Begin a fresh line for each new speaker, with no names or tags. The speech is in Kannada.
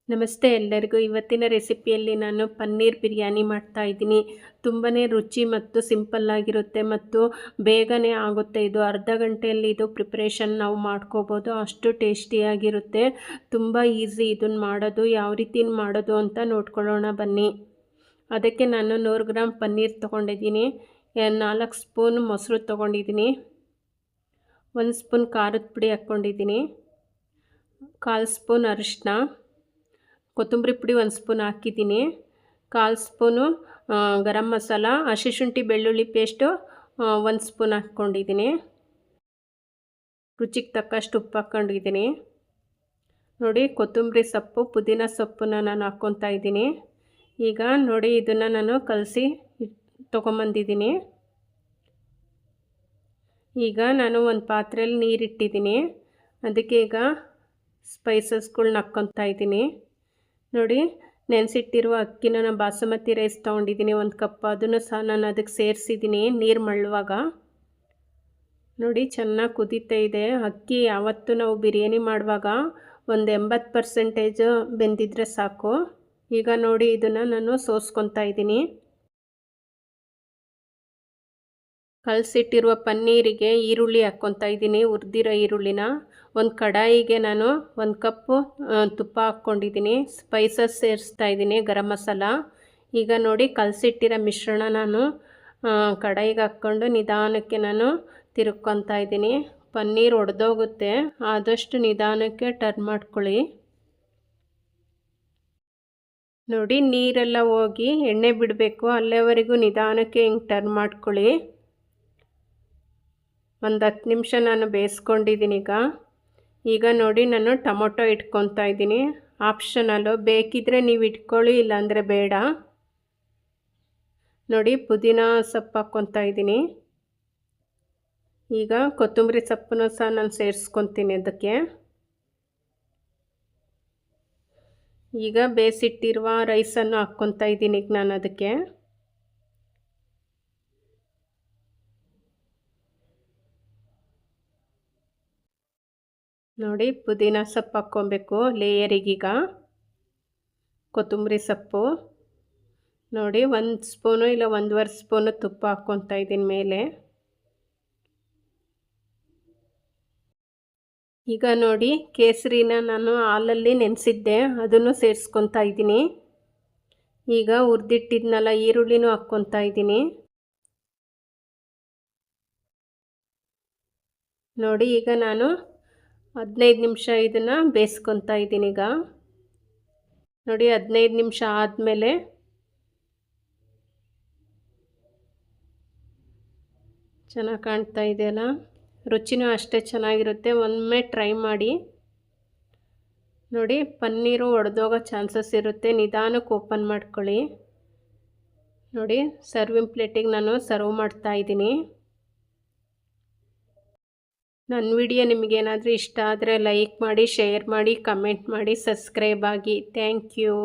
ನಮಸ್ತೆ ಎಲ್ಲರಿಗೂ. ಇವತ್ತಿನ ರೆಸಿಪಿಯಲ್ಲಿ ನಾನು ಪನ್ನೀರ್ ಬಿರಿಯಾನಿ ಮಾಡ್ತಾಯಿದ್ದೀನಿ. ತುಂಬಾ ರುಚಿ ಮತ್ತು ಸಿಂಪಲ್ಲಾಗಿರುತ್ತೆ ಮತ್ತು ಬೇಗನೆ ಆಗುತ್ತೆ. ಇದು ಅರ್ಧ ಗಂಟೆಯಲ್ಲಿ ಇದು ಪ್ರಿಪ್ರೇಷನ್ ನಾವು ಮಾಡ್ಕೋಬೋದು. ಅಷ್ಟು ಟೇಸ್ಟಿಯಾಗಿರುತ್ತೆ. ತುಂಬ ಈಸಿ ಇದನ್ನು ಮಾಡೋದು. ಯಾವ ರೀತಿ ಮಾಡೋದು ಅಂತ ನೋಡ್ಕೊಳ್ಳೋಣ ಬನ್ನಿ. ಅದಕ್ಕೆ ನಾನು 100 ಗ್ರಾಮ್ ಪನ್ನೀರ್ ತೊಗೊಂಡಿದ್ದೀನಿ. 4 ಸ್ಪೂನ್ ಮೊಸರು ತೊಗೊಂಡಿದ್ದೀನಿ. 1 ಸ್ಪೂನ್ ಖಾರದ ಪುಡಿ ಹಾಕ್ಕೊಂಡಿದ್ದೀನಿ. 1/4 ಸ್ಪೂನ್ ಅರಿಶಿನ, ಕೊತ್ತಂಬರಿ ಪುಡಿ 1 ಸ್ಪೂನ್ ಹಾಕಿದ್ದೀನಿ. 1/4 ಸ್ಪೂನು ಗರಂ ಮಸಾಲ, ಹಸಿ ಶುಂಠಿ ಬೆಳ್ಳುಳ್ಳಿ ಪೇಸ್ಟು 1 ಸ್ಪೂನ್ ಹಾಕ್ಕೊಂಡಿದ್ದೀನಿ. ರುಚಿಗೆ ತಕ್ಕಷ್ಟು ಉಪ್ಪು ಹಾಕ್ಕೊಂಡಿದ್ದೀನಿ. ನೋಡಿ, ಕೊತ್ತಂಬರಿ ಸೊಪ್ಪು, ಪುದೀನ ಸೊಪ್ಪನ್ನ ನಾನು ಹಾಕ್ಕೊತಾ ಇದ್ದೀನಿ. ಈಗ ನೋಡಿ, ಇದನ್ನು ನಾನು ಕಲಸಿ ತೊಗೊಂಬಂದಿದ್ದೀನಿ. ಈಗ ನಾನು ಒಂದು ಪಾತ್ರೆಯಲ್ಲಿ ನೀರಿಟ್ಟಿದ್ದೀನಿ. ಅದಕ್ಕೆ ಈಗ ಸ್ಪೈಸಸ್ಗಳ್ನ ಹಾಕ್ಕೊತಾ ಇದ್ದೀನಿ. ನೋಡಿ, ನೆನೆಸಿಟ್ಟಿರುವ ಅಕ್ಕಿನ ನಾನು ಬಾಸುಮತಿ ರೈಸ್ ತೊಗೊಂಡಿದ್ದೀನಿ 1 ಕಪ್. ಅದನ್ನು ಸಹ ನಾನು ಅದಕ್ಕೆ ಸೇರಿಸಿದ್ದೀನಿ ನೀರು ಮಳ್ಳುವಾಗ. ನೋಡಿ, ಚೆನ್ನಾಗಿ ಕುದೀತಾ ಇದೆ. ಅಕ್ಕಿ ಯಾವತ್ತೂ ನಾವು ಬಿರಿಯಾನಿ ಮಾಡುವಾಗ ಒಂದು 80% ಬೆಂದಿದ್ರೆ ಸಾಕು. ಈಗ ನೋಡಿ, ಇದನ್ನು ನಾನು ಸೋಸ್ಕೊತಾ ಇದ್ದೀನಿ. ಕಲಸಿಟ್ಟಿರುವ ಪನ್ನೀರಿಗೆ ಈರುಳ್ಳಿ ಹಾಕ್ಕೊತಾ ಇದ್ದೀನಿ. ಹುರಿದಿರೋ ಈರುಳ್ಳಿನ ಒಂದು ಕಡಾಯಿಗೆ ನಾನು 1 ಕಪ್ಪು ತುಪ್ಪ ಹಾಕ್ಕೊಂಡಿದ್ದೀನಿ. ಸ್ಪೈಸಸ್ ಸೇರಿಸ್ತಾ ಇದ್ದೀನಿ, ಗರಂ ಮಸಾಲ. ಈಗ ನೋಡಿ, ಕಲಸಿಟ್ಟಿರೋ ಮಿಶ್ರಣ ನಾನು ಕಡಾಯಿಗೆ ಹಾಕ್ಕೊಂಡು ನಿಧಾನಕ್ಕೆ ನಾನು ತಿರುಗ್ಕೊತಾ ಇದ್ದೀನಿ. ಪನ್ನೀರ್ ಒಡೆದೋಗುತ್ತೆ, ಆದಷ್ಟು ನಿಧಾನಕ್ಕೆ ಟರ್ನ್ ಮಾಡ್ಕೊಳ್ಳಿ. ನೋಡಿ, ನೀರೆಲ್ಲ ಹೋಗಿ ಎಣ್ಣೆ ಬಿಡಬೇಕು, ಅಲ್ಲಿವರೆಗೂ ನಿಧಾನಕ್ಕೆ ಹಿಂಗೆ ಟರ್ನ್ ಮಾಡ್ಕೊಳ್ಳಿ. ಒಂದು 10 ನಿಮಿಷ ನಾನು ಬೇಯಿಸ್ಕೊಂಡಿದ್ದೀನಿ. ಈಗ ನೋಡಿ, ನಾನು ಟೊಮೊಟೊ ಇಟ್ಕೊತಾ ಇದ್ದೀನಿ. ಆಪ್ಷನಲ್ಲು, ಬೇಕಿದ್ದರೆ ನೀವು ಇಟ್ಕೊಳ್ಳಿ, ಇಲ್ಲಾಂದರೆ ಬೇಡ. ನೋಡಿ, ಪುದೀನ ಸೊಪ್ಪು ಹಾಕ್ಕೊತಾ ಇದ್ದೀನಿ. ಈಗ ಕೊತ್ತಂಬರಿ ಸೊಪ್ಪನ್ನು ಸಹ ನಾನು ಸೇರಿಸ್ಕೊತೀನಿ ಅದಕ್ಕೆ. ಈಗ ಬೇಯಿಸಿಟ್ಟಿರುವ ರೈಸನ್ನು ಹಾಕ್ಕೊತಾ ಇದ್ದೀನಿ ಈಗ ನಾನು ಅದಕ್ಕೆ. ನೋಡಿ, ಪುದೀನ ಸೊಪ್ಪು ಹಾಕ್ಕೊಬೇಕು ಲೇಯರಿಗೀಗ. ಕೊತ್ತಂಬರಿ ಸೊಪ್ಪು ನೋಡಿ, 1 ಸ್ಪೂನು ಇಲ್ಲ 1.5 ಸ್ಪೂನು ತುಪ್ಪ ಹಾಕ್ಕೊತಾ ಇದ್ದೀನಿ ಮೇಲೆ. ಈಗ ನೋಡಿ, ಕೇಸರಿನ ನಾನು ಹಾಲಲ್ಲಿ ನೆನೆಸಿದ್ದೆ, ಅದನ್ನು ಸೇರಿಸ್ಕೊತಾ ಇದ್ದೀನಿ. ಈಗ ಹುರಿದಿಟ್ಟಿದ್ನಲ್ಲ ಈರುಳ್ಳಿನೂ ಹಾಕ್ಕೊತಾ ಇದ್ದೀನಿ. ನೋಡಿ, ಈಗ ನಾನು 15 ನಿಮಿಷ ಇದನ್ನು ಬೇಯಿಸ್ಕೊತಾ ಇದ್ದೀನಿ. ಈಗ ನೋಡಿ, 15 ನಿಮಿಷ ಆದಮೇಲೆ ಚೆನ್ನಾಗಿ ಕಾಣ್ತಾ ಇದೆಯಲ್ಲ, ರುಚಿನೂ ಅಷ್ಟೇ ಚೆನ್ನಾಗಿರುತ್ತೆ. ಒಮ್ಮೆ ಟ್ರೈ ಮಾಡಿ ನೋಡಿ. ಪನ್ನೀರು ಒಡೆದೋಗೋ ಚಾನ್ಸಸ್ ಇರುತ್ತೆ, ನಿಧಾನಕ್ಕೆ ಓಪನ್ ಮಾಡ್ಕೊಳ್ಳಿ. ನೋಡಿ, ಸರ್ವಿಂಗ್ ಪ್ಲೇಟಿಗೆ ನಾನು ಸರ್ವ್ ಮಾಡ್ತಾ ಇದ್ದೀನಿ. ನನ್ನ ವಿಡಿಯೋ ನಿಮಗೇನಾದರೂ ಇಷ್ಟ ಆದರೆ ಲೈಕ್ ಮಾಡಿ, ಶೇರ್ ಮಾಡಿ, ಕಮೆಂಟ್ ಮಾಡಿ, ಸಬ್ಸ್ಕ್ರೈಬ್ ಆಗಿ. Thank you.